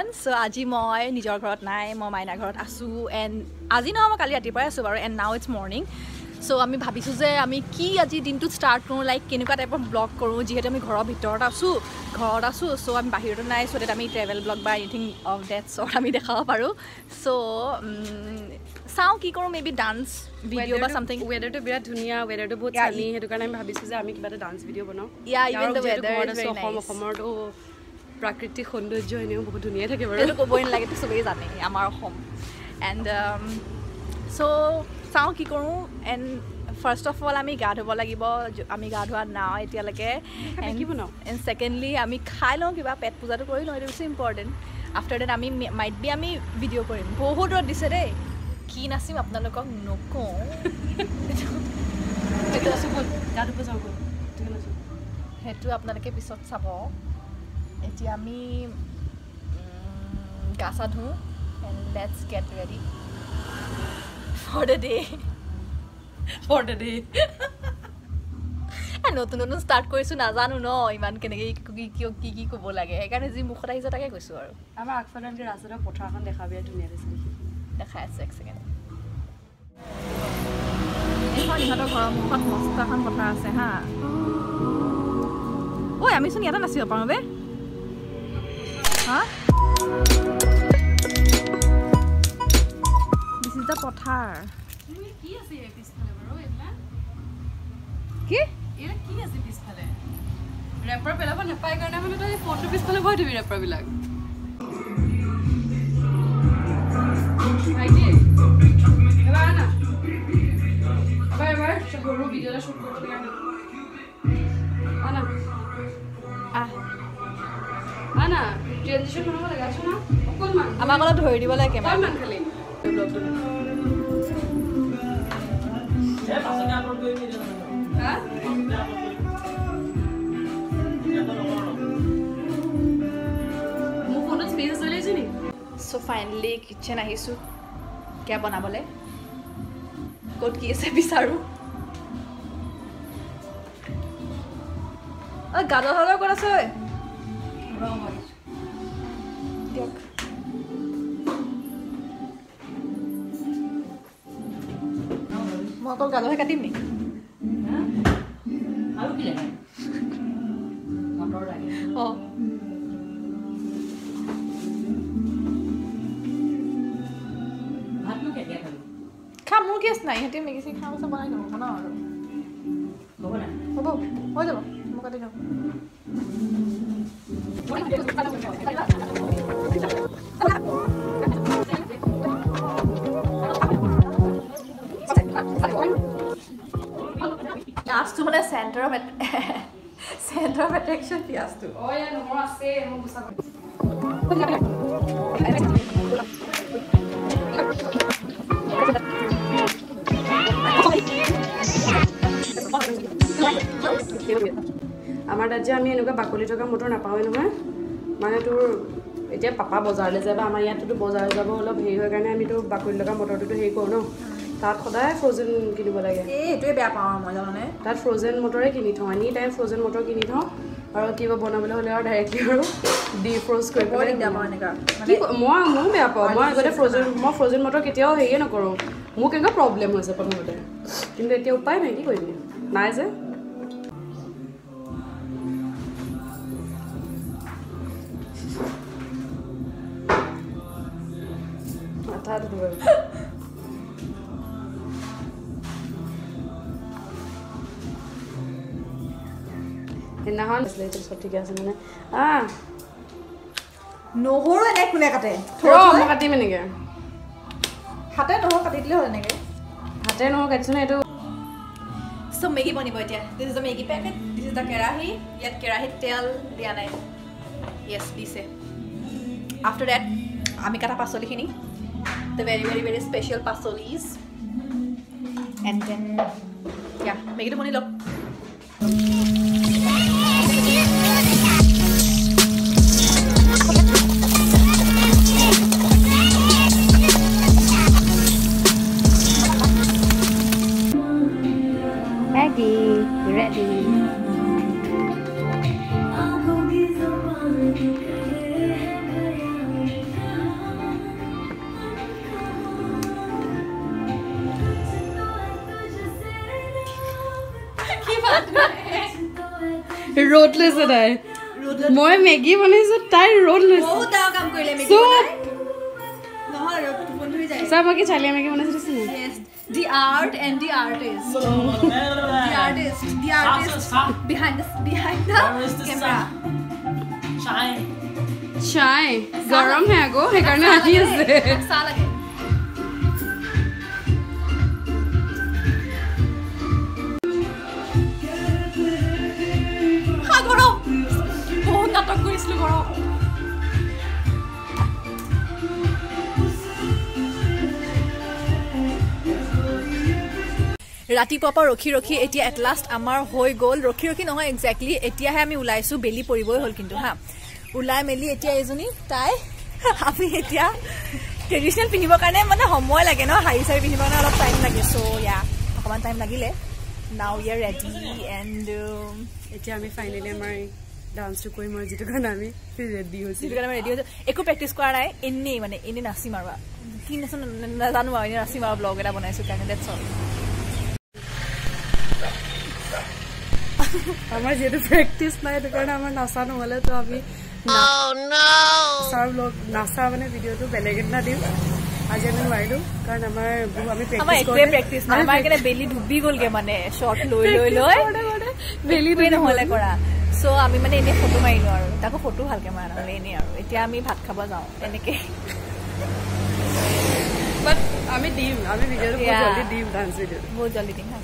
everyone. So আজি মই নিজৰ ঘৰত নাই মই মাইনা ঘৰত আছো and আজি নহয় মই কালি ৰাতিপুৱাই আছো বাৰু and now it's morning. So আমি ভাবিছো যে আমি কি আজি দিনটো স্টাৰ্ট কৰো লাইক কেনেকুৱা টাইপৰ ব্লগ কৰো যিহেতু আমি ঘৰৰ ভিতৰত আছো so আমি বাহিৰত নাই so that আমি ট্ৰেভেল ব্লগ বা এনিথিং অফ দ্যাট সৰ্ট আমি দেখাব পাৰো so চাও কি কৰো মেবি ডান্স ভিডিও বা সামথিং ওয়েদাৰটো বিৰাট ধুনিয়া ওয়েদাৰটো বহুত সানি হেতু কাৰণে আমি ভাবিছো যে আমি কিবা এটা ডান্স ভিডিও বনাও even the weather is very nice অসমৰটো প্ৰাকৃতিক সৌন্দৰ্য এনেও বহুত ধুনিয়া থাকে বাৰু এটো কবই নালাগে তো সবেই জানে আমাৰ অসম and so চাও কি কৰো and first of all আমি গা ধুব লাগিব আমি গা ধোৱা না এতিয়ালৈকে কি বনাও and secondly আমি খাই লওঁ কিবা পেট পূজাটো কৰি লওঁ it is important after that আমি might be আমি ভিডিও কৰিম বহুত ৰদ দিছে ৰে কি নাচিম আপোনালোকক নকওঁ এটো আছে বল গা ধুব যাও বল ঠিক আছে হেতু আপোনালোকে পিছত চাব এতিয়া আমি গা সা ধু and let's get ready for the day নতুন নতুন স্টাৰ্ট কৰিছো নাজানো ন ইমান কেনেকৈ কি ক'ব লাগে সেইকাৰণে যি মুখত আহিছে তাকে কৈছো আৰু আমাৰ আগফালে ৰাস্তাৰ পথাৰখন দেখাবি ধুনীয়া দিছে দেখাই আছে এক ছেকেণ্ড এইখন ইহঁতৰ ঘৰৰ মুখত মস্ত এখন পথাৰ আছে হা ঐ আমিচোন ইয়াতে নাচিব পাৰোঁ বে হা দিছ ইজ দ্য পথাৰ কি আছে এই পিছফালে বাৰু এলা কি এলা কি আছে পিছফালে ৰেপাৰ পেলাব নাপায় কাৰণে মানে তই ফটো পিছফালে বহাই দিবি ৰেপাৰ বিলাক আইডি এবাৰ না এবাৰ সৰু ভিডিওটা শুট কৰতে লাগে আনা আনা ট্ৰানজিশন হওয়া লাগে আছে না অকলমান আমাক অলপ ধৰি দিব লাগে কেমেৰা অকলমান খালি ব্লগটো এ পাছতে আপলোড কৰি দিও হা মোৰ ফোনত স্পেস চলে আছে নি সো ফাইনালি কিচেন আহিছো কি বনাবলে ক'ত কি আছে বিচাৰো অ গাদা হলো ক'ত আছে দিয়ক মই অকল গাদহে কাটিম নি আৰু কি লাগে মটৰ লাগে অ ভাত নো কেতিয়া খাবি খা মোৰ কেছ নাই হেতি মেগিছি খাম আছে বনাই দিব বনাও আৰু হ'ব না হ'ব হৈ যাব মই কাটি দিম Piastu মানে center of attraction piastu. Oh ya, nomor আছে মই বুঝা আমাৰ ৰাজ্য আমি এনেকুৱা বাকলি থকা মটৰ নাপাওঁই নহয় মানে তোৰ এতিয়া পাপা বজাৰলৈ যায় বা আমাৰ ইয়াততো বজাৰ যাব অলপ হেৰি হয় কাৰণে আমি তো বাকলি লগা মটৰটো হেৰি কৰোঁ ন তাত সদায় ফ্ৰজেন কিনিব লাগে এইটোৱে বেয়া পাওঁ মই জানানে তাত ফ্ৰজেন মটৰে কিনি থওঁ এনি টাইম ফ্ৰজেন মটৰ কিনি থওঁ আৰু কিবা বনাবলৈ হ'লে আৰু ডাইৰেক্টলি আৰু ডিফ্ৰজ কৰি পেলাই ময়ো বেয়া পাওঁ মই আগতে ফ্ৰজেন মটৰ কেতিয়াও হেৰিয়ে নকৰোঁ মোক এনেকুৱা প্ৰব্লেম হৈছে প্ৰথমতে কিন্তু এতিয়া উপায় নাই কি কৰিবি নাই যে সেইদিনাখন চব ঠিকে আছে মানে নহৰু এনে কোনে কাটে মই কাটিম এনেকৈ হাতে নহৰু কাটি দিলে হ'ল এনেকৈ হাতে নহৰু কাটিছোঁ ন এইটো So Maggi bonibo এতিয়া this is the Maggi packet this is the kerahi yet kerahi tel dia nai yes dice after that ami kata pasoli khini the very special pasolis and then yeah Maggi to boni lok Maggi ready ৰ'দ লৈছে তাই মই Maggi বনাইছো তাই ৰ'দ লৈছে বহুত ডাঙৰ কাম কৰিলে মেগী নহয় ৰ'দ বন্ধ হৈ যায় সব বাকি চালিয়া মেগী বনাইছে yes the art and the artist the artist behind the camera চাই গৰম হে আগো সেইকাৰণে আহি আছে চা লাগে গৰম বহুত নাটক কৰিছিলো গৰম ৰাতিপুৱাৰ পৰা ৰখি ৰখি এতিয়া এট লাষ্ট আমাৰ হৈ গ'ল ৰখি নহয় এক্সেক্টলি এতিয়াহে আমি ওলাইছো বেলি পৰিবই হ'ল কিন্তু হা ওলাই মেলি এতিয়া এজনী তাই আমি এতিয়া ট্ৰেডিশ্যনেল পিন্ধিবৰ কাৰণে মানে সময় লাগে ন শাৰী চাৰী পিন্ধিবৰ কাৰণে অলপ টাইম লাগে চ' ইয়া অকণমান টাইম লাগিলে now we are ready and এতিয়া আমি ফাইনেলি আমাৰ ডান্সটো কৰিম আৰু যিটো কাৰণে আমি ৰেডি হৈছোঁ একো প্ৰেক্টিচ কৰা নাই এনেই মানে এনেই নাচিম আৰু কি নাচো নাজানো আৰু এনেই নাচিম আৰু ব্লগ এটা বনাইছোঁ কাৰণে ডেটছ অল আমাৰ যিহেতু প্ৰেক্টিচ নাই সেইটো কাৰণে আমাৰ নাচা নহ'লে তো আমি নাচাৰ ব্লগ নাচা মানে ভিডিঅ'টো বেলেগ এটা দিম আজি আমি নোৱাৰিলোঁ কাৰণ আমাৰ আমি প্ৰেক্টিচ নাই আমাৰ কাৰণে বেলি ডুবি গ'লগে মানে শ্বৰ্ট লৈ বেলি নহ'লে কৰা চ' আমি মানে এনেই ফটো মাৰিলোঁ আৰু তাকো ফটো ভালকৈ মাৰা নহ'লে এনেই আৰু এতিয়া আমি ভাত খাব যাওঁ এনেকৈ বাট আমি দিম আমি ভিডিঅ'টো বহুত জলদি দিম ডান্স ভিডিঅ'টো বহুত জলদি দিম হা